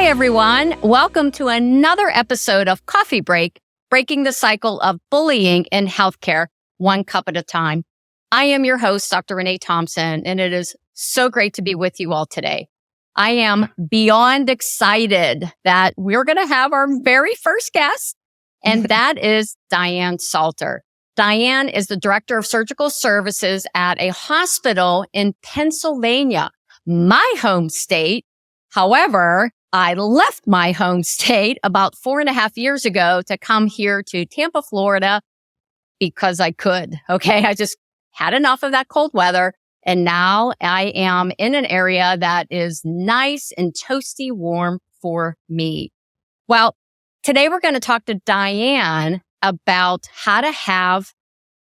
everyone. Welcome to another episode of Coffee Break, breaking the cycle of bullying in healthcare, one cup at a time. I am your host, Dr. Renee Thompson, and it is so great to be with you all today. I am beyond excited that we're going to have our very first guest, and that is Diane Salter. Diane is the Director of Surgical Services at a hospital in Pennsylvania, my home state. However, I left my home state about 4.5 years ago to come here to Tampa, Florida, because I could. Okay. I just had enough of that cold weather. And now I am in an area that is nice and toasty warm for me. Well, today we're going to talk to Diane about how to have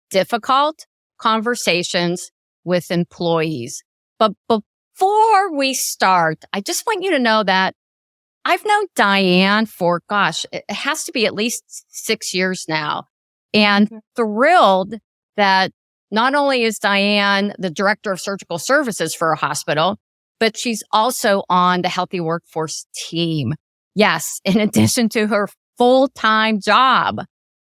difficult conversations with employees. But before we start, I just want you to know that I've known Diane for, it has to be at least 6 years now. And thrilled that not only is Diane the Director of Surgical Services for a hospital, but she's also on the Healthy Workforce team. Yes, in addition to her full-time job,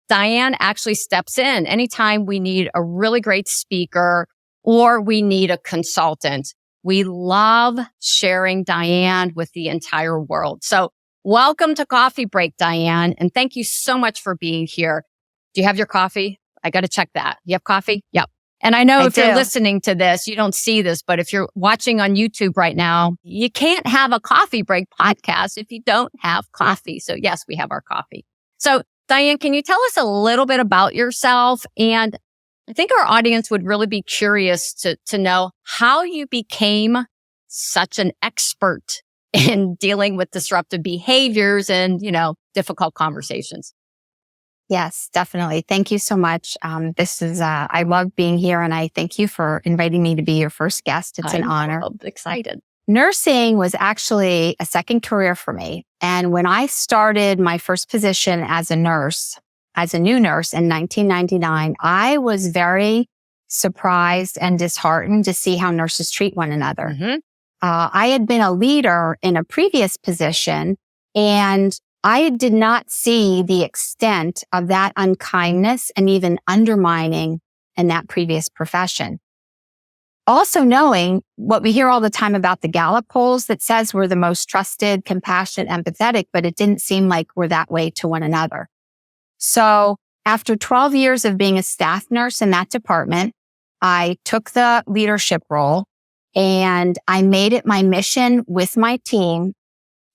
Diane actually steps in anytime we need a really great speaker or we need a consultant. We love sharing Diane with the entire world. So welcome to Coffee Break, Diane, and thank you so much for being here. Do you have your coffee? I got to check that. You have coffee? Yep. And I know if you're listening to this, you don't see this, but if you're watching on YouTube right now, you can't have a Coffee Break podcast if you don't have coffee. So yes, we have our coffee. So Diane, can you tell us a little bit about yourself? And I think our audience would really be curious to know how you became such an expert in dealing with disruptive behaviors and, difficult conversations. Yes, definitely. Thank you so much. I love being here, and I thank you for inviting me to be your first guest. It's an honor. I'm excited. Nursing was actually a second career for me. And when I started my first position as a new nurse in 1999, I was very surprised and disheartened to see how nurses treat one another. Mm-hmm. I had been a leader in a previous position, and I did not see the extent of that unkindness and even undermining in that previous profession. Also knowing what we hear all the time about the Gallup polls that says we're the most trusted, compassionate, empathetic, but it didn't seem like we're that way to one another. So after 12 years of being a staff nurse in that department, I took the leadership role and I made it my mission with my team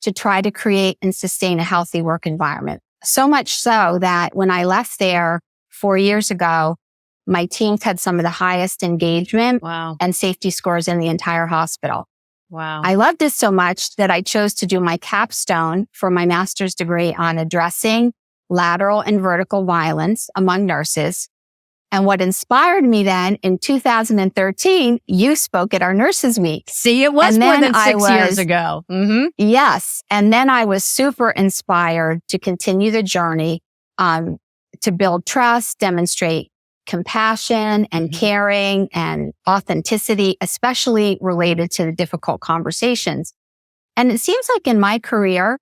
to try to create and sustain a healthy work environment. So much so that when I left there 4 years ago, my teams had some of the highest engagement and safety scores in the entire hospital. Wow. I loved it so much that I chose to do my capstone for my master's degree on addressing lateral and vertical violence among nurses. And what inspired me then in 2013, you spoke at our Nurses Week. See, it was more than 6 years ago. Mm-hmm. Yes. And then I was super inspired to continue the journey, to build trust, demonstrate compassion and caring and authenticity, especially related to the difficult conversations. And it seems like in my career,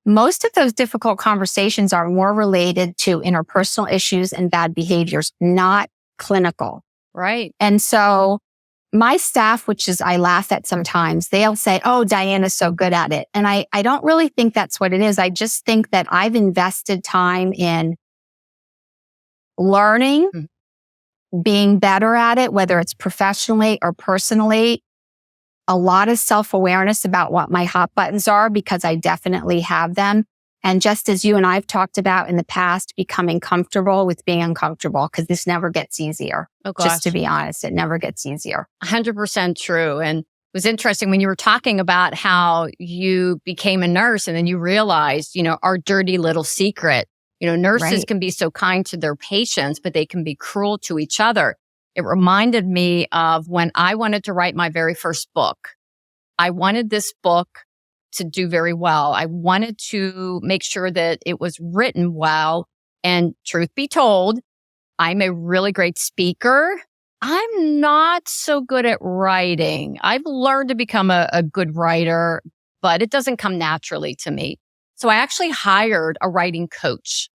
most of those difficult conversations are more related to interpersonal issues and bad behaviors, not clinical. Right. And so my staff, I laugh at sometimes, they'll say, oh, Diana's so good at it. And I don't really think that's what it is. I just think that I've invested time in learning, being better at it, whether it's professionally or personally. A lot of self-awareness about what my hot buttons are, because I definitely have them. And just as you and I've talked about in the past, becoming comfortable with being uncomfortable, because this never gets easier. Oh, gosh. Just to be honest, it never gets easier. 100% true. And it was interesting when you were talking about how you became a nurse and then you realized, our dirty little secret. Nurses can be so kind to their patients, but they can be cruel to each other. It reminded me of when I wanted to write my very first book. I wanted this book to do very well. I wanted to make sure that it was written well. And truth be told, I'm a really great speaker. I'm not so good at writing. I've learned to become a good writer, but it doesn't come naturally to me. So I actually hired a writing coach.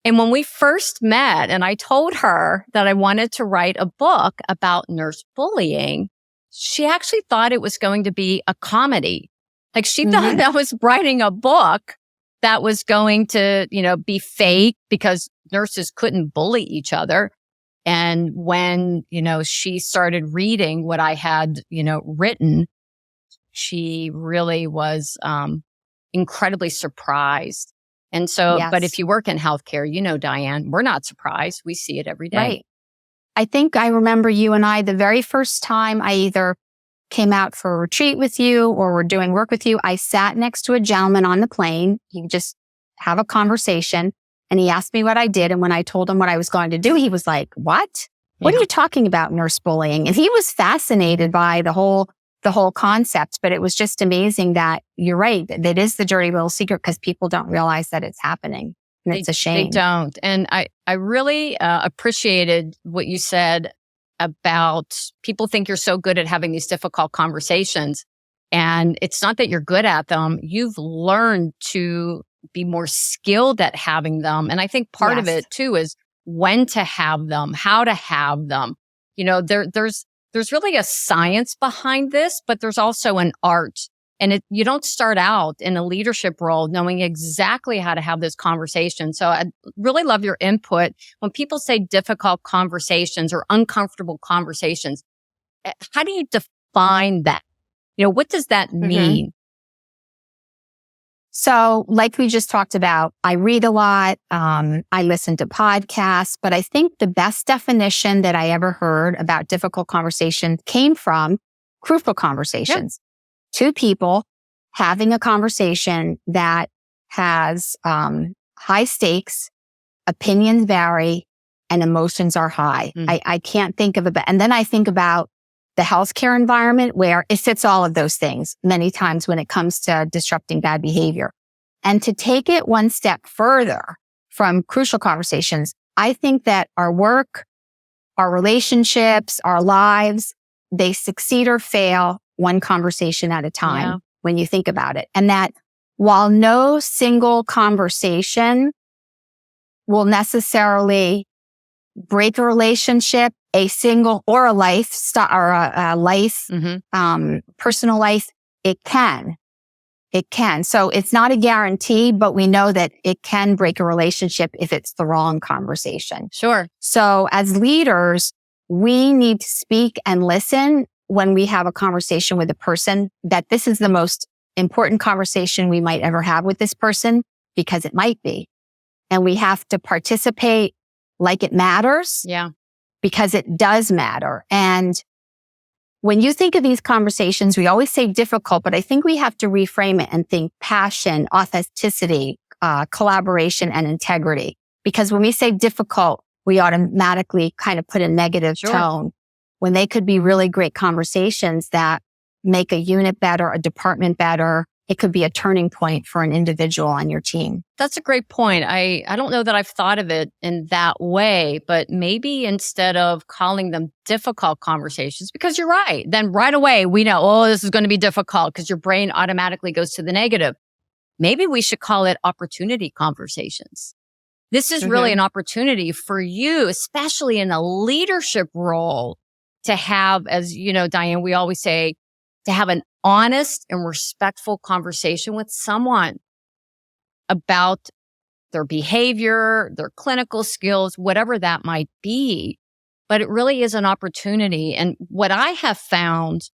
And when we first met and I told her that I wanted to write a book about nurse bullying, she actually thought it was going to be a comedy. Like she thought I was writing a book that was going to, be fake because nurses couldn't bully each other. And when, she started reading what I had, written, she really was incredibly surprised. And so, but if you work in healthcare, Diane, we're not surprised. We see it every day. Right. I think I remember you and I, the very first time I either came out for a retreat with you or were doing work with you, I sat next to a gentleman on the plane. He just have a conversation and he asked me what I did. And when I told him what I was going to do, he was like, what? What are you talking about, nurse bullying? And he was fascinated by the whole concept, but it was just amazing that you're right. That is the dirty little secret because people don't realize that it's happening. And it's a shame. They don't. And I really appreciated what you said about people think you're so good at having these difficult conversations. And it's not that you're good at them. You've learned to be more skilled at having them. And I think part of it too is when to have them, how to have them. There's really a science behind this, but there's also an art. And you don't start out in a leadership role knowing exactly how to have this conversation. So I really love your input. When people say difficult conversations or uncomfortable conversations, how do you define that? What does that mean? So like we just talked about, I read a lot. I listen to podcasts, but I think the best definition that I ever heard about difficult conversation came from crucial conversations. Two people having a conversation that has high stakes, opinions vary, and emotions are high. I can't think of and then I think about the healthcare environment where it fits all of those things many times when it comes to disrupting bad behavior. And to take it one step further from crucial conversations, I think that our work, our relationships, our lives, they succeed or fail one conversation at a time when you think about it. And that while no single conversation will necessarily break a relationship, a single or a lifestyle or a life, personal life, it can. It can. So it's not a guarantee, but we know that it can break a relationship if it's the wrong conversation. Sure. So as leaders, we need to speak and listen when we have a conversation with a person that this is the most important conversation we might ever have with this person because it might be. And we have to participate like it matters. Yeah. Because it does matter. And when you think of these conversations, we always say difficult, but I think we have to reframe it and think passion, authenticity, collaboration, and integrity. Because when we say difficult, we automatically kind of put a negative tone when they could be really great conversations that make a unit better, a department better. It could be a turning point for an individual on your team. That's a great point. I don't know that I've thought of it in that way, but maybe instead of calling them difficult conversations, because you're right, then right away we know, this is going to be difficult because your brain automatically goes to the negative. Maybe we should call it opportunity conversations. This is really an opportunity for you, especially in a leadership role, to have, as you know, Diane, we always say, to have an honest and respectful conversation with someone about their behavior, their clinical skills, whatever that might be. But it really is an opportunity. And what I have found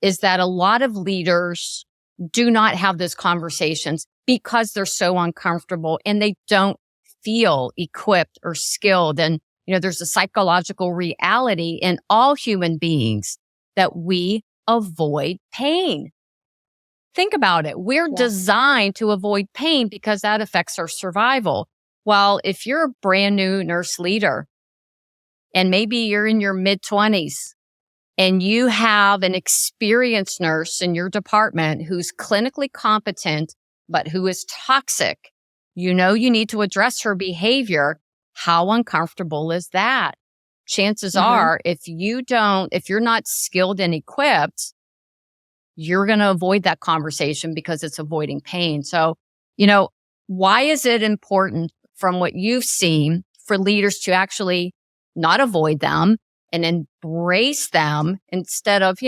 is that a lot of leaders do not have those conversations because they're so uncomfortable and they don't feel equipped or skilled. And, there's a psychological reality in all human beings that we avoid pain. Think about it. We're designed to avoid pain because that affects our survival. While if you're a brand new nurse leader and maybe you're in your mid-20s and you have an experienced nurse in your department who's clinically competent, but who is toxic, you need to address her behavior. How uncomfortable is that? Chances are, if you're not skilled and equipped, you're going to avoid that conversation because it's avoiding pain. So, why is it important from what you've seen for leaders to actually not avoid them and embrace them instead of,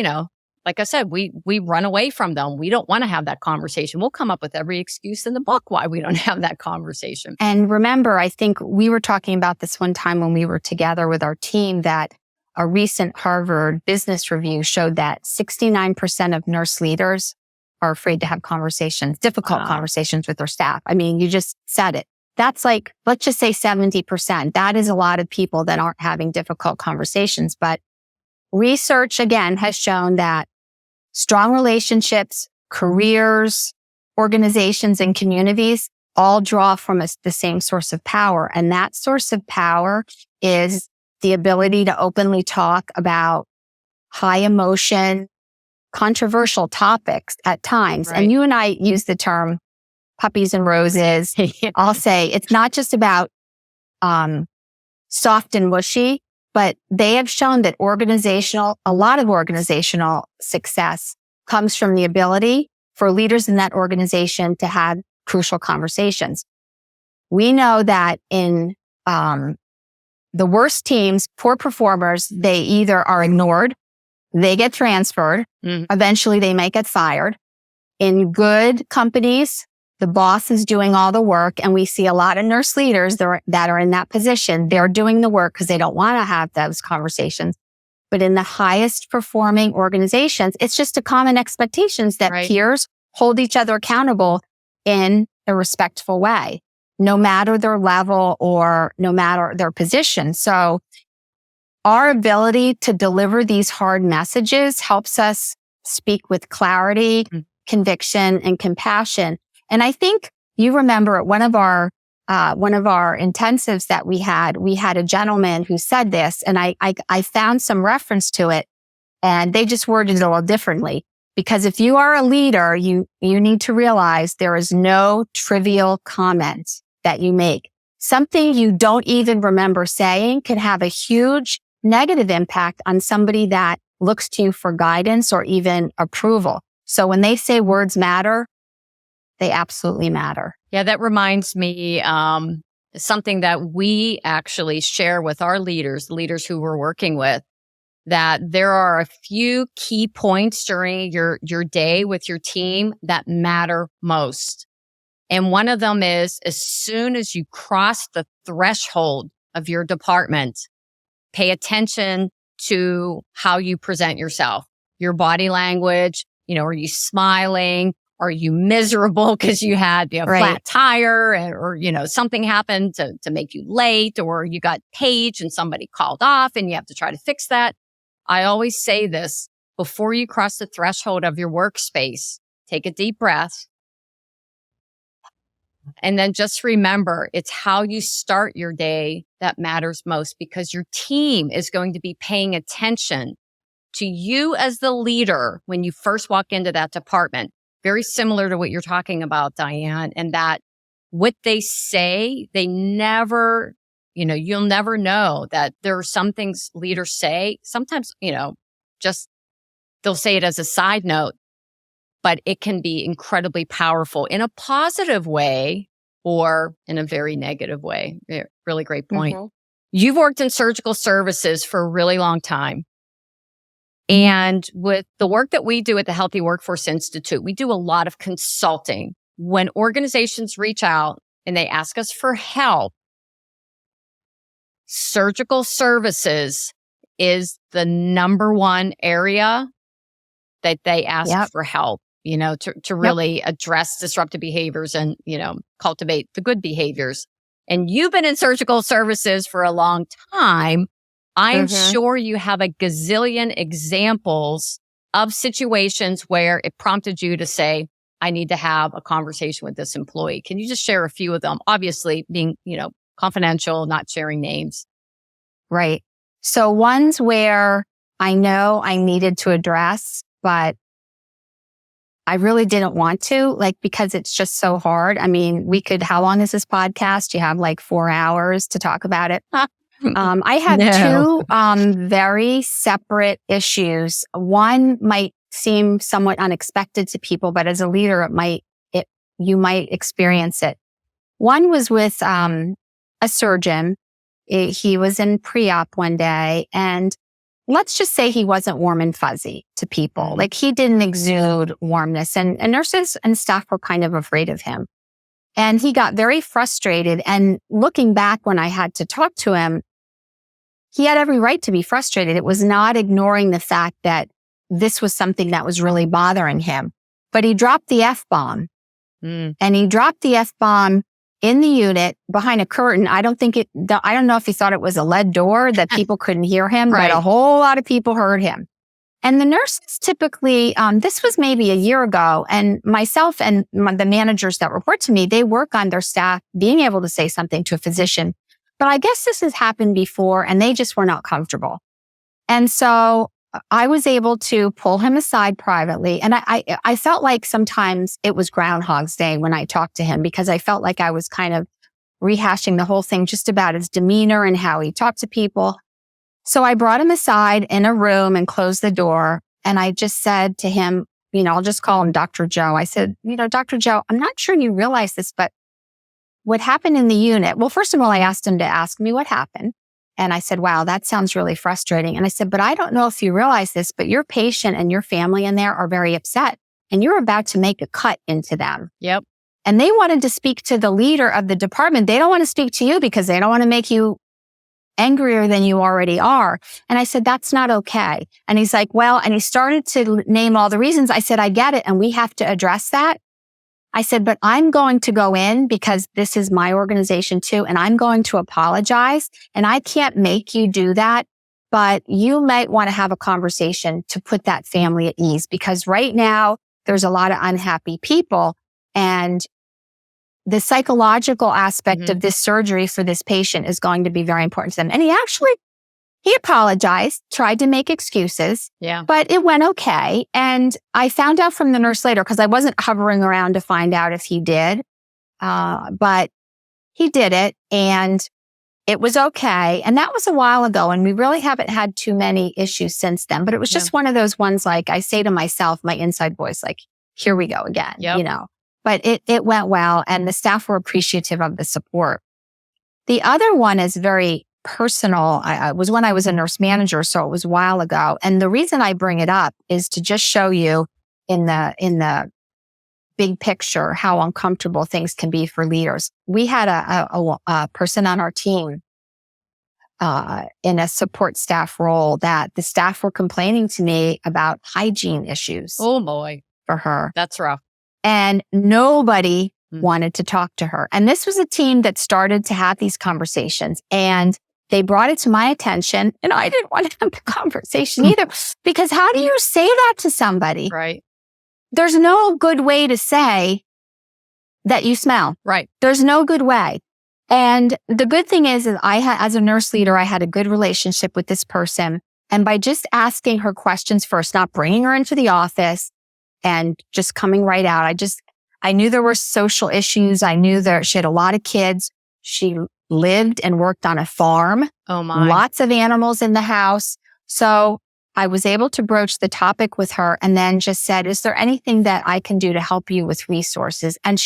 like I said, we run away from them. We don't want to have that conversation. We'll come up with every excuse in the book why we don't have that conversation. And remember, I think we were talking about this one time when we were together with our team, that a recent Harvard Business Review showed that 69% of nurse leaders are afraid to have conversations, difficult conversations with their staff. I mean, you just said it. That's like, let's just say 70%. That is a lot of people that aren't having difficult conversations. But research, again, has shown that strong relationships, careers, organizations, and communities all draw from the same source of power. And that source of power is the ability to openly talk about high emotion, controversial topics at times. Right. And you and I use the term puppies and roses. I'll say it's not just about soft and mushy, but they have shown that a lot of organizational success comes from the ability for leaders in that organization to have crucial conversations. We know that in the worst teams, poor performers, they either are ignored, they get transferred, eventually they might get fired. In good companies, the boss is doing all the work, and we see a lot of nurse leaders that are in that position. They're doing the work because they don't want to have those conversations. But in the highest performing organizations, it's just a common expectation that peers hold each other accountable in a respectful way, no matter their level or no matter their position. So our ability to deliver these hard messages helps us speak with clarity, conviction, and compassion. And I think you remember at one of our intensives that we had a gentleman who said this, and I found some reference to it, and they just worded it a little differently. Because if you are a leader, you need to realize there is no trivial comment that you make. Something you don't even remember saying can have a huge negative impact on somebody that looks to you for guidance or even approval. So when they say words matter, they absolutely matter. Yeah, that reminds me something that we actually share with our leaders who we're working with, that there are a few key points during your day with your team that matter most. And one of them is, as soon as you cross the threshold of your department, pay attention to how you present yourself, your body language. Are you smiling? Are you miserable because you had a flat tire or something happened to make you late, or you got paged and somebody called off and you have to try to fix that? I always say this: before you cross the threshold of your workspace, take a deep breath. And then just remember, it's how you start your day that matters most, because your team is going to be paying attention to you as the leader when you first walk into that department. Very similar to what you're talking about, Diane, and that what they say, they never, you'll never know that there are some things leaders say. Sometimes, just they'll say it as a side note, but it can be incredibly powerful in a positive way or in a very negative way. Really great point. Mm-hmm. You've worked in surgical services for a really long time. And with the work that we do at the Healthy Workforce Institute, we do a lot of consulting. When organizations reach out and they ask us for help, surgical services is the number one area that they ask for help, to really address disruptive behaviors and, cultivate the good behaviors. And you've been in surgical services for a long time. I'm sure you have a gazillion examples of situations where it prompted you to say, I need to have a conversation with this employee. Can you just share a few of them? Obviously being, confidential, not sharing names. Right. So ones where I know I needed to address, but I really didn't want to, because it's just so hard. I mean, how long is this podcast? You have 4 hours to talk about it. I have two very separate issues. One might seem somewhat unexpected to people, but as a leader, you might experience it. One was with a surgeon. He was in pre-op one day, and let's just say he wasn't warm and fuzzy to people. Like, he didn't exude warmness, and nurses and staff were kind of afraid of him. And he got very frustrated. And looking back when I had to talk to him, he had every right to be frustrated. It was not ignoring the fact that this was something that was really bothering him. But he dropped the F-bomb. And he dropped the F-bomb in the unit behind a curtain. I don't know if he thought it was a lead door that people couldn't hear him, Right. but a whole lot of people heard him. And the nurses typically, this was maybe a year ago, and myself and the managers that report to me, they work on their staff being able to say something to a physician. But I guess this has happened before, and they just were not comfortable. And so I was able to pull him aside privately. And I felt like sometimes it was Groundhog's Day when I talked to him, because I felt like I was kind of rehashing the whole thing just about his demeanor and how he talked to people. So I brought him aside in a room and closed the door. And I just said to him, I'll just call him Dr. Joe. I said, Dr. Joe, I'm not sure you realize this, but what happened in the unit? Well, first of all, I asked him to ask me what happened. And I said, wow, that sounds really frustrating. And I said, but I don't know if you realize this, but your patient and your family in there are very upset, and you're about to make a cut into them. Yep. And they wanted to speak to the leader of the department. They don't want to speak to you because they don't want to make you angrier than you already are. And I said, that's not okay. And he's like, well, and he started to name all the reasons. I said, I get it. And we have to address that. I said, but I'm going to go in because this is my organization too. And I'm going to apologize. And I can't make you do that, but you might want to have a conversation to put that family at ease, because right now there's a lot of unhappy people, and the psychological aspect of this surgery for this patient is going to be very important to them. And he apologized, tried to make excuses, but it went okay. And I found out from the nurse later, because I wasn't hovering around to find out if he did, but he did it, and it was okay. And that was a while ago, and we really haven't had too many issues since then. But it was just one of those ones, like I say to myself, my inside voice, like, here we go again, But it went well, and the staff were appreciative of the support. The other one is very personal. It was when I was a nurse manager, so it was a while ago. And the reason I bring it up is to just show you in the big picture how uncomfortable things can be for leaders. We had a person on our team in a support staff role that the staff were complaining to me about hygiene issues. Oh boy. For her. That's rough. And nobody wanted to talk to her. And this was a team that started to have these conversations, and they brought it to my attention, and I didn't want to have the conversation either, because how do you say that to somebody? Right. There's no good way to say that you smell. Right. There's no good way. And the good thing is as a nurse leader, I had a good relationship with this person. And by just asking her questions first, not bringing her into the office and just coming right out, I knew there were social issues. I knew that she had a lot of kids. She lived and worked on a farm. Oh my. Lots of animals in the house. So I was able to broach the topic with her, and then just said, is there anything that I can do to help you with resources? And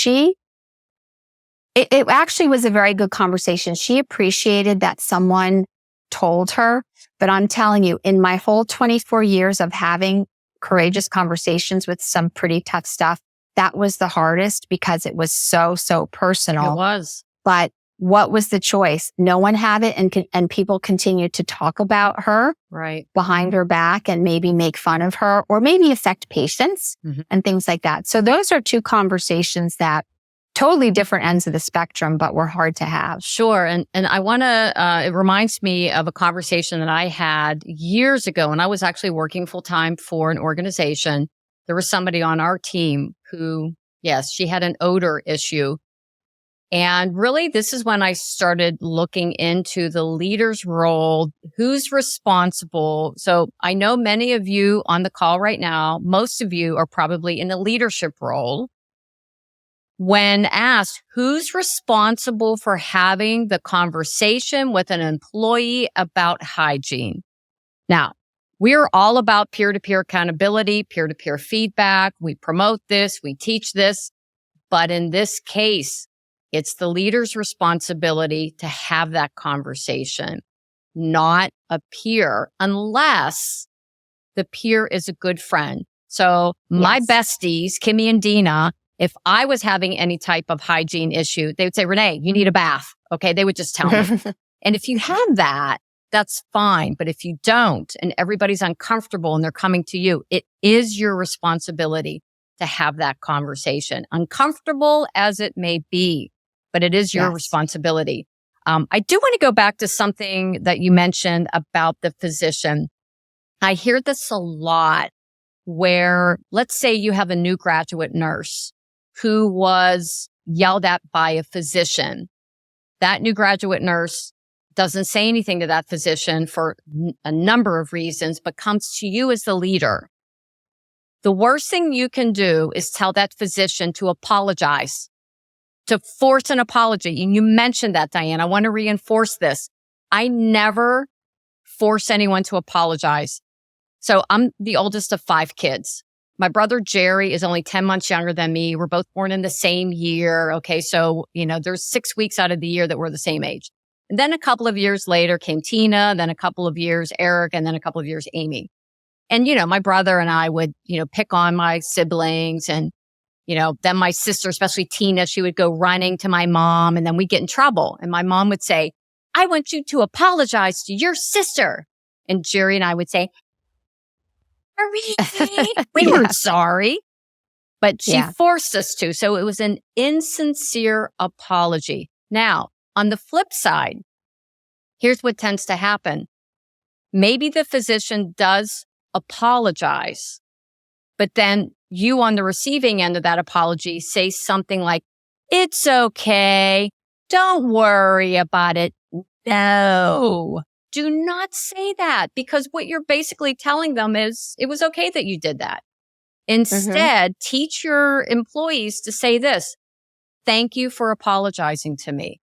it actually was a very good conversation. She appreciated that someone told her, but I'm telling you, in my whole 24 years of having courageous conversations with some pretty tough stuff, that was the hardest, because it was so personal. It was. But what was the choice? No one had it, and people continued to talk about her behind her back and maybe make fun of her, or maybe affect patients and things like that. So those are two conversations that totally different ends of the spectrum, but were hard to have. Sure. And I want to, it reminds me of a conversation that I had years ago, and I was actually working full time for an organization. There was somebody on our team who, yes, she had an odor issue. And really, this is when I started looking into the leader's role, who's responsible. So I know many of you on the call right now, most of you are probably in a leadership role. When asked who's responsible for having the conversation with an employee about hygiene. Now, We're all about peer-to-peer accountability, peer-to-peer feedback. We promote this, we teach this. But in this case, it's the leader's responsibility to have that conversation, not a peer, unless the peer is a good friend. So my besties, Kimmy and Dina, if I was having any type of hygiene issue, they would say, Renee, you need a bath. Okay. They would just tell me. And if you have that, that's fine. But if you don't, and everybody's uncomfortable and they're coming to you, it is your responsibility to have that conversation, uncomfortable as it may be, but it is your responsibility. I do want to go back to something that you mentioned about the physician. I hear this a lot where, let's say you have a new graduate nurse who was yelled at by a physician. That new graduate nurse doesn't say anything to that physician for a number of reasons, but comes to you as the leader. The worst thing you can do is tell that physician to apologize, to force an apology. And you mentioned that, Diane. I want to reinforce this. I never force anyone to apologize. So I'm the oldest of 5 kids. My brother Jerry is only 10 months younger than me. We're both born in the same year. Okay. So, there's 6 weeks out of the year that we're the same age. And then a couple of years later came Tina, then a couple of years Eric, and then a couple of years Amy. And, my brother and I would, pick on my siblings and, then my sister, especially Tina, she would go running to my mom and then we'd get in trouble. And my mom would say, I want you to apologize to your sister. And Jerry and I would say, we weren't sorry, but she forced us to. So it was an insincere apology. Now, on the flip side, here's what tends to happen. Maybe the physician does apologize, but then you on the receiving end of that apology say something like, it's okay. Don't worry about it. No, do not say that, because what you're basically telling them is it was okay that you did that. Instead, teach your employees to say this. Thank you for apologizing to me.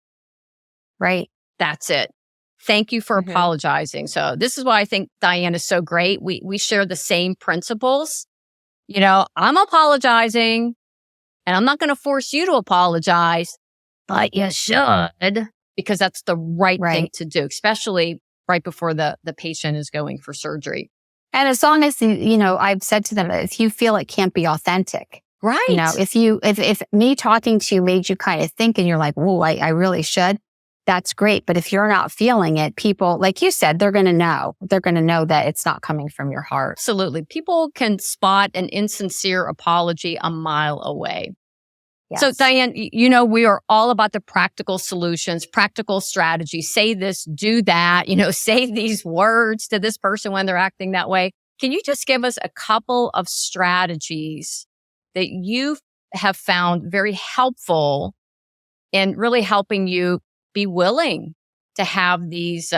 Right. That's it. Thank you for apologizing. So this is why I think Diane is so great. We share the same principles. I'm apologizing and I'm not going to force you to apologize, but you should, because that's the right thing to do, especially right before the patient is going for surgery. And as long as, I've said to them, if you feel it can't be authentic, right? If me talking to you made you kind of think and you're like, whoa, I really should. That's great. But if you're not feeling it, people, like you said, they're going to know. They're going to know that it's not coming from your heart. Absolutely. People can spot an insincere apology a mile away. Yes. So Diane, we are all about the practical solutions, practical strategies. Say this, do that, say these words to this person when they're acting that way. Can you just give us a couple of strategies that you have found very helpful in really helping you be willing to have these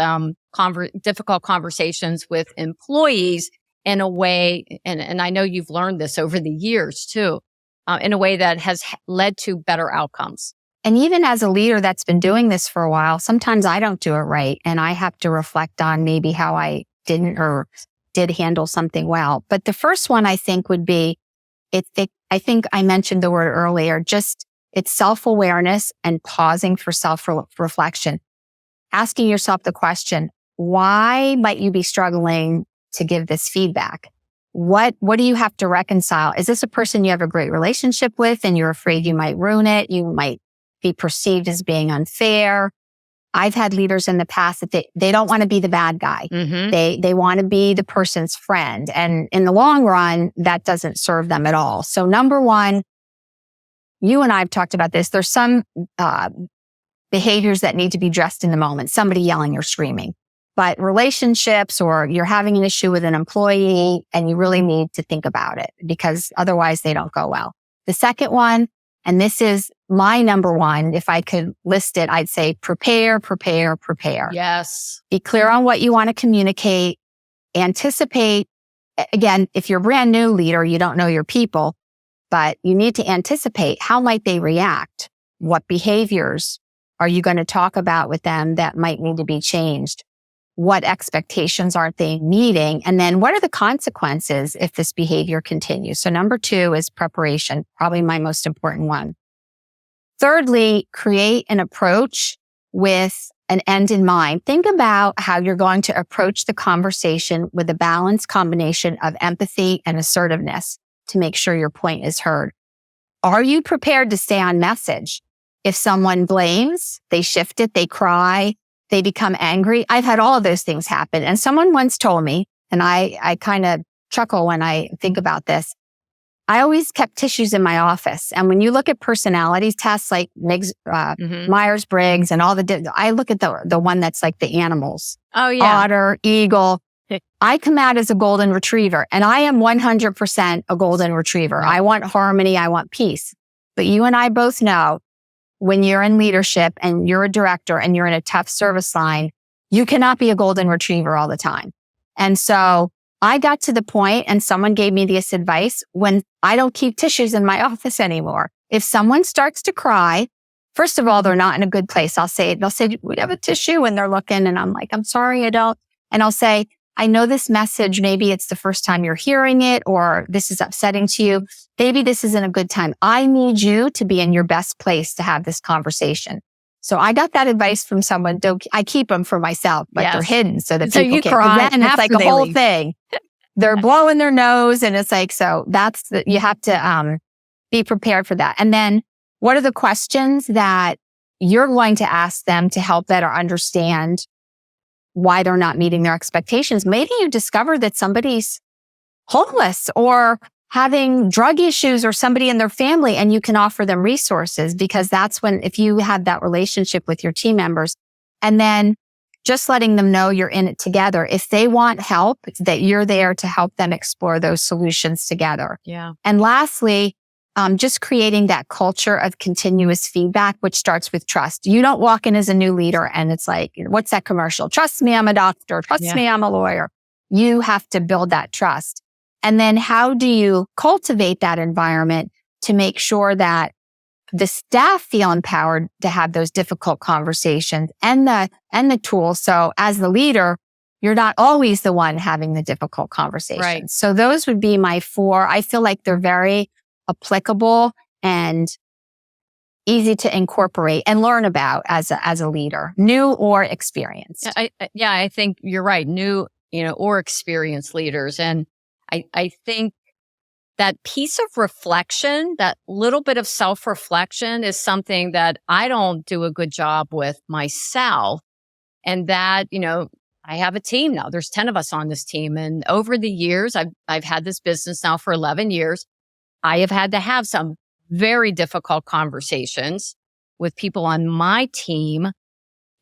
difficult conversations with employees in a way, and I know you've learned this over the years too, in a way that has led to better outcomes? And even as a leader that's been doing this for a while, sometimes I don't do it right. And I have to reflect on maybe how I didn't or did handle something well. But the first one I think would be, I think I mentioned the word earlier, it's self-awareness and pausing for self-reflection. Asking yourself the question, why might you be struggling to give this feedback? What do you have to reconcile? Is this a person you have a great relationship with and you're afraid you might ruin it? You might be perceived as being unfair. I've had leaders in the past that they don't want to be the bad guy. They want to be the person's friend. And in the long run, that doesn't serve them at all. So number one, you and I have talked about this. There's some behaviors that need to be addressed in the moment. Somebody yelling or screaming. But relationships, or you're having an issue with an employee and you really need to think about it, because otherwise they don't go well. The second one, and this is my number one, if I could list it, I'd say prepare. Yes. Be clear on what you want to communicate. Anticipate. Again, if you're a brand new leader, you don't know your people, but you need to anticipate how might they react? What behaviors are you going to talk about with them that might need to be changed? what expectations aren't they meeting? And then what are the consequences if this behavior continues? So number 2 is preparation, probably my most important one. Thirdly, create an approach with an end in mind. Think about how you're going to approach the conversation with a balanced combination of empathy and assertiveness to make sure your point is heard. Are you prepared to stay on message? If someone blames, they shift it, they cry, they become angry. I've had all of those things happen. And someone once told me, and I kind of chuckle when I think about this, I always kept tissues in my office. And when you look at personality tests like Myers-Briggs and all I look at the one that's like the animals. Oh, yeah. Otter, eagle. I come out as a golden retriever, and I am 100% a golden retriever. Right. I want harmony. I want peace. But you and I both know when you're in leadership and you're a director and you're in a tough service line, you cannot be a golden retriever all the time. And so I got to the point, and someone gave me this advice, when I don't keep tissues in my office anymore. If someone starts to cry, first of all, they're not in a good place. They'll say, we have a tissue, and they're looking, and I'm like, I'm sorry, I don't. And I'll say, I know this message, maybe it's the first time you're hearing it, or this is upsetting to you. Maybe this isn't a good time. I need you to be in your best place to have this conversation. So I got that advice from someone. I keep them for myself, but they're hidden so that people can't. Cry, and it's like a whole thing. They're blowing their nose, and it's like, so you have to be prepared for that. And then what are the questions that you're going to ask them to help better understand why they're not meeting their expectations? Maybe you discover that somebody's homeless or having drug issues or somebody in their family, and you can offer them resources, because that's when, if you have that relationship with your team members, and then just letting them know you're in it together. If they want help, that you're there to help them explore those solutions together. Yeah. And lastly, just creating that culture of continuous feedback, which starts with trust. You don't walk in as a new leader and it's like, what's that commercial? Trust me, I'm a doctor. Trust me, I'm a lawyer. You have to build that trust. And then how do you cultivate that environment to make sure that the staff feel empowered to have those difficult conversations and the tools? So as the leader, you're not always the one having the difficult conversations. Right. So those would be my 4. I feel like they're very applicable and easy to incorporate and learn about as a leader, new or experienced. I think you're right. New, or experienced leaders. And I think that piece of reflection, that little bit of self-reflection, is something that I don't do a good job with myself. And that, I have a team now. There's 10 of us on this team. And over the years, I've had this business now for 11 years. I have had to have some very difficult conversations with people on my team.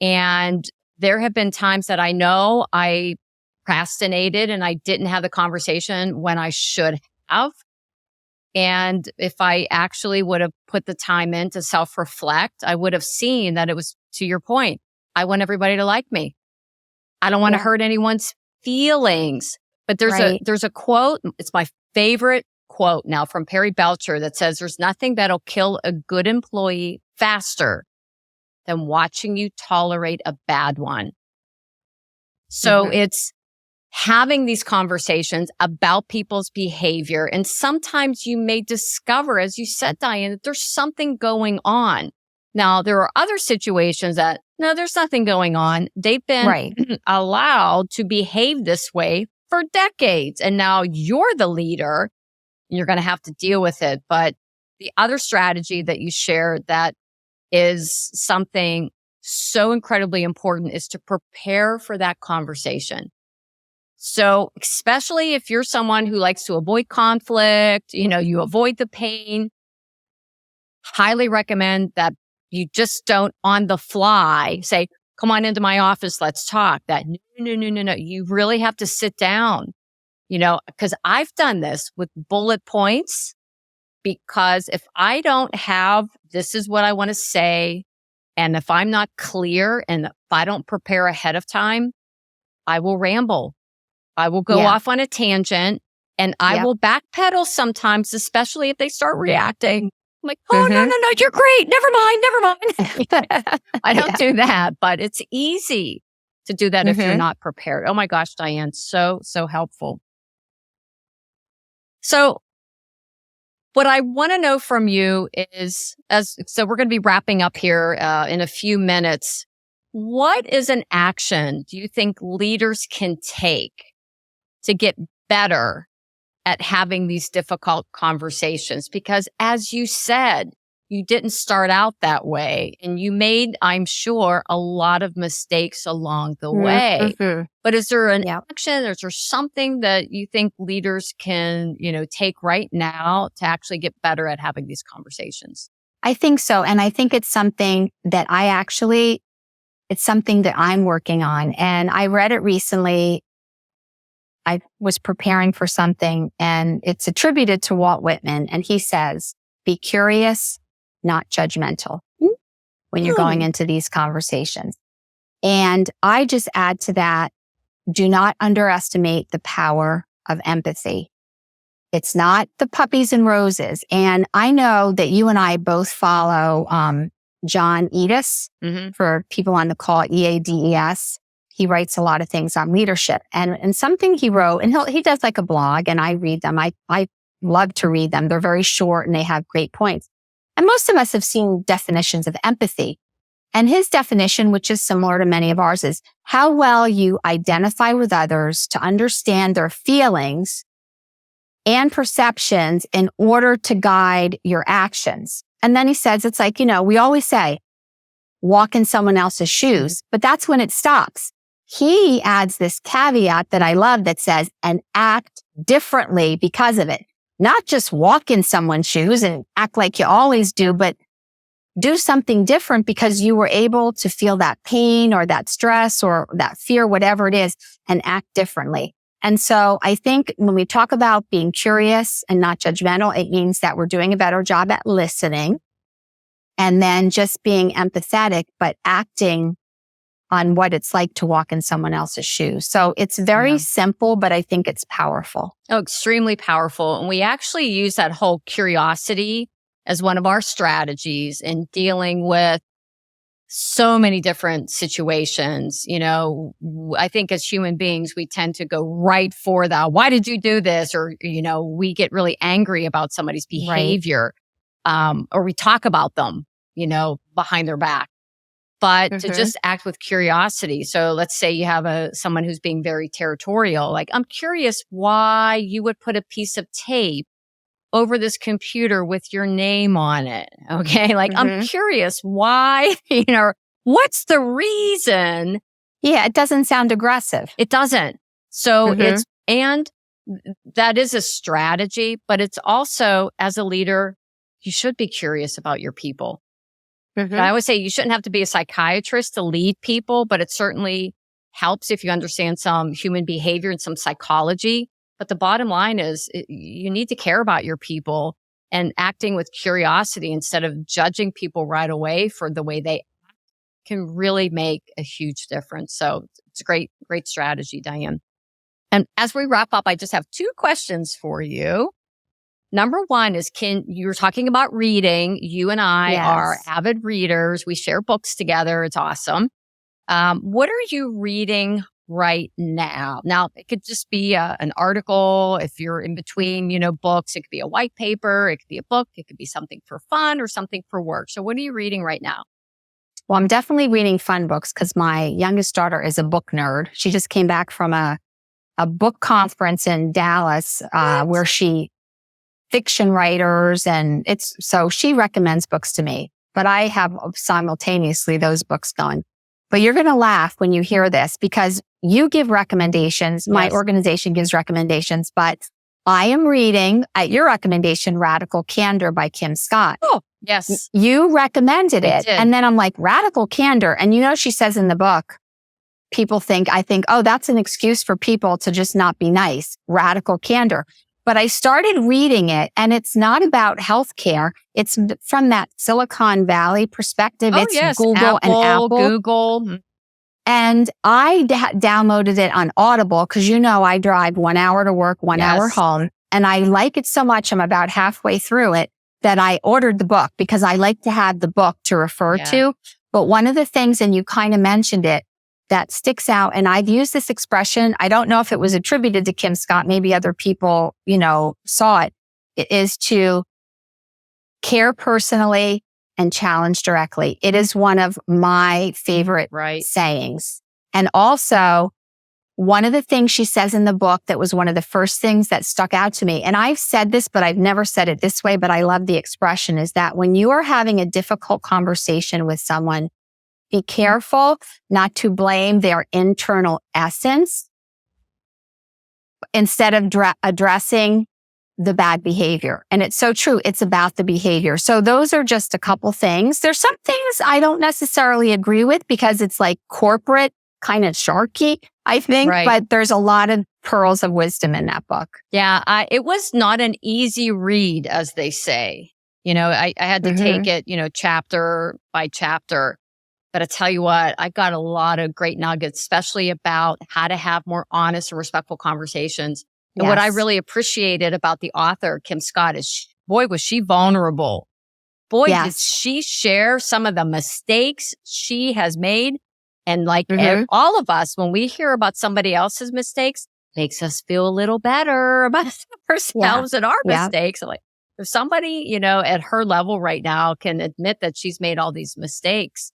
And there have been times that I know I procrastinated and I didn't have the conversation when I should have. And if I actually would have put the time in to self-reflect, I would have seen that it was, to your point, I want everybody to like me. I don't want to hurt anyone's feelings. But there's a quote, it's my favorite quote now, from Perry Belcher, that says, there's nothing that'll kill a good employee faster than watching you tolerate a bad one. So it's having these conversations about people's behavior. And sometimes you may discover, as you said, Diane, that there's something going on. Now, there are other situations that, no, there's nothing going on. They've been allowed to behave this way for decades. And now you're the leader. You're going to have to deal with it. But the other strategy that you shared that is something so incredibly important is to prepare for that conversation. So especially if you're someone who likes to avoid conflict, you avoid the pain, highly recommend that you just don't on the fly say, come on into my office, let's talk. That no. You really have to sit down, because I've done this with bullet points, because if I don't have, this is what I want to say, and if I'm not clear and if I don't prepare ahead of time, I will ramble. I will go off on a tangent, and I will backpedal sometimes, especially if they start reacting. I'm like, oh, no, you're great. Never mind. I don't do that, but it's easy to do that if you're not prepared. Oh my gosh, Diane, so helpful. So what I want to know from you is, so we're going to be wrapping up here in a few minutes. What is an action do you think leaders can take to get better at having these difficult conversations? Because as you said, you didn't start out that way and you made, I'm sure, a lot of mistakes along the way. But is there an action? Is there something that you think leaders can, take right now to actually get better at having these conversations? I think so. And I think it's something that it's something that I'm working on. And I read it recently. I was preparing for something and it's attributed to Walt Whitman. And he says, be curious, not judgmental when you're going into these conversations. And I just add to that, do not underestimate the power of empathy. It's not the puppies and roses. And I know that you and I both follow John Eades, for people on the call, EADES. He writes a lot of things on leadership. And something he wrote, and he does like a blog, and I read them. I love to read them. They're very short and they have great points. And most of us have seen definitions of empathy. And his definition, which is similar to many of ours, is how well you identify with others to understand their feelings and perceptions in order to guide your actions. And then he says, it's like, we always say, walk in someone else's shoes, but that's when it stops. He adds this caveat that I love that says, and act differently because of it. Not just walk in someone's shoes and act like you always do, but do something different because you were able to feel that pain or that stress or that fear, whatever it is, and act differently. And so I think when we talk about being curious and not judgmental, it means that we're doing a better job at listening and then just being empathetic, but acting on what it's like to walk in someone else's shoes. So it's very simple, but I think it's powerful. Oh, extremely powerful. And we actually use that whole curiosity as one of our strategies in dealing with so many different situations. I think as human beings, we tend to go right for the, why did you do this? Or, we get really angry about somebody's behavior, or we talk about them, behind their back. But to just act with curiosity. So let's say you have someone who's being very territorial. Like, I'm curious why you would put a piece of tape over this computer with your name on it. Okay. Like, I'm curious why, what's the reason? Yeah. It doesn't sound aggressive. It doesn't. So and that is a strategy, but it's also, as a leader, you should be curious about your people. I always say you shouldn't have to be a psychiatrist to lead people, but it certainly helps if you understand some human behavior and some psychology. But the bottom line is you need to care about your people, and acting with curiosity instead of judging people right away for the way they act can really make a huge difference. So it's a great strategy, Diane. And as we wrap up, I just have 2 questions for you. Number 1 is, you were talking about reading. You and I are avid readers. We share books together. It's awesome. What are you reading right now? Now, it could just be an article. If you're in between, books, it could be a white paper. It could be a book. It could be something for fun or something for work. So what are you reading right now? Well, I'm definitely reading fun books because my youngest daughter is a book nerd. She just came back from a book conference in Dallas where fiction writers, and so she recommends books to me, but I have simultaneously those books going. But you're going to laugh when you hear this because you give recommendations. My organization gives recommendations, but I am reading at your recommendation, Radical Candor by Kim Scott. Oh, yes. You recommended it. And then I'm like, Radical Candor. And she says in the book, I think, oh, that's an excuse for people to just not be nice. Radical Candor. But I started reading it, and it's not about healthcare. It's from that Silicon Valley perspective. Oh, it's yes. Google and Apple. Google. And I downloaded it on Audible because, I drive 1 hour to work, 1 hour home. And I like it so much, I'm about halfway through it, that I ordered the book because I like to have the book to refer to. But one of the things, and you kind of mentioned it, that sticks out. And I've used this expression. I don't know if it was attributed to Kim Scott. Maybe other people, saw it. It is to care personally and challenge directly. It is one of my favorite sayings. And also, one of the things she says in the book that was one of the first things that stuck out to me, and I've said this, but I've never said it this way, but I love the expression, is that when you are having a difficult conversation with someone, be careful not to blame their internal essence instead of addressing the bad behavior. And it's so true. It's about the behavior. So those are just a couple things. There's some things I don't necessarily agree with because it's like corporate, kind of sharky, I think, but there's a lot of pearls of wisdom in that book. Yeah. It was not an easy read, as they say. I had to take it, chapter by chapter. But I tell you what, I got a lot of great nuggets, especially about how to have more honest and respectful conversations. And what I really appreciated about the author, Kim Scott, is boy, was she vulnerable. Boy, did she share some of the mistakes she has made. And like all of us, when we hear about somebody else's mistakes, makes us feel a little better about ourselves and our mistakes. Like if somebody, at her level right now can admit that she's made all these mistakes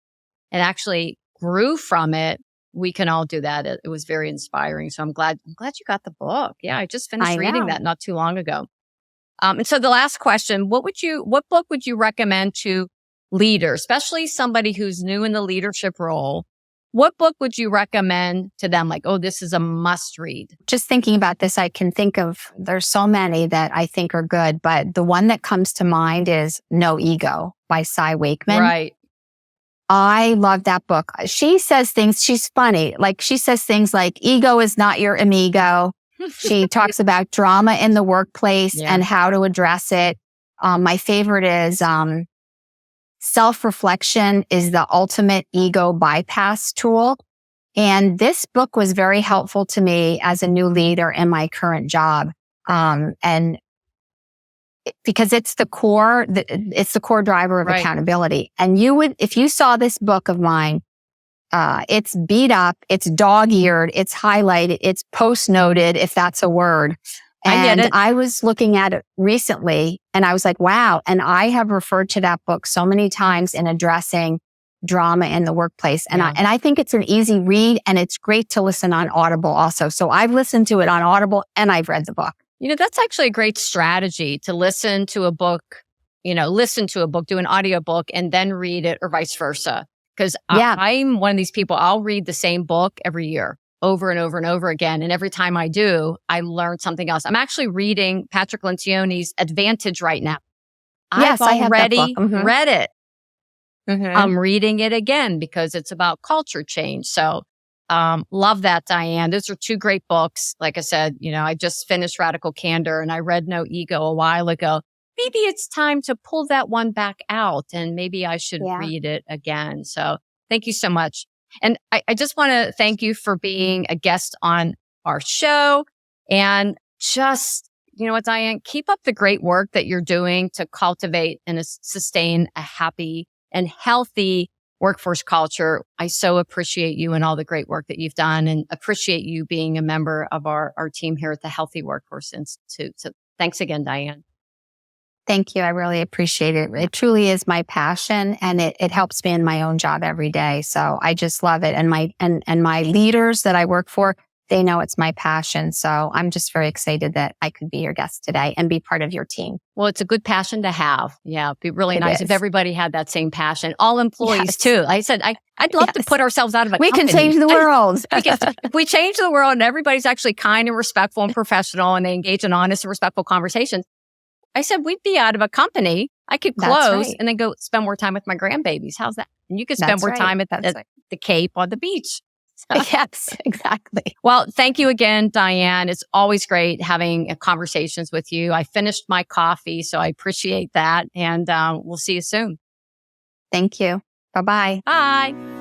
and actually grew from it, we can all do that. It was very inspiring. So I'm glad you got the book. Yeah, I just finished reading that not too long ago. And so the last question, what book would you recommend to leaders, especially somebody who's new in the leadership role? What book would you recommend to them? Like, oh, this is a must read. Just thinking about this, I can think of, there's so many that I think are good, but the one that comes to mind is No Ego by Cy Wakeman. Right. I love that book. She says things, she's funny. Like she says things like, ego is not your amigo. She talks about drama in the workplace and how to address it. My favorite is, self-reflection is the ultimate ego bypass tool. And this book was very helpful to me as a new leader in my current job. And because it's the core driver of accountability. And if you saw this book of mine, it's beat up, it's dog-eared, it's highlighted, it's post-noted, if that's a word. And I was looking at it recently and I was like, wow. And I have referred to that book so many times in addressing drama in the workplace. And I think it's an easy read and it's great to listen on Audible also. So I've listened to it on Audible and I've read the book. That's actually a great strategy to listen to a book, do an audiobook and then read it or vice versa. Because I'm one of these people, I'll read the same book every year over and over and over again. And every time I do, I learn something else. I'm actually reading Patrick Lencioni's Advantage right now. Yes, I've already read it. Mm-hmm. I'm reading it again because it's about culture change. So love that, Diane. Those are two great books. Like I said, I just finished Radical Candor and I read No Ego a while ago. Maybe it's time to pull that one back out and maybe I should read it again. So thank you so much. And I just want to thank you for being a guest on our show and just, Diane, keep up the great work that you're doing to cultivate and sustain a happy and healthy workforce culture. I so appreciate you and all the great work that you've done and appreciate you being a member of our team here at the Healthy Workforce Institute. So thanks again, Diane. Thank you. I really appreciate it. It truly is my passion and it helps me in my own job every day. So I just love it. And my leaders that I work for, they know it's my passion. So I'm just very excited that I could be your guest today and be part of your team. Well, it's a good passion to have. Yeah. It'd be really nice if everybody had that same passion. All employees too. I said, I'd love to put ourselves out of a company. We can change the world. If we change the world and everybody's actually kind and respectful and professional and they engage in honest and respectful conversations, I said, we'd be out of a company. I could close and then go spend more time with my grandbabies. How's that? And you could spend more time at the Cape on the beach. So. Yes, exactly. Well, thank you again, Diane. It's always great having conversations with you. I finished my coffee, so I appreciate that. And we'll see you soon. Thank you. Bye-bye. Bye.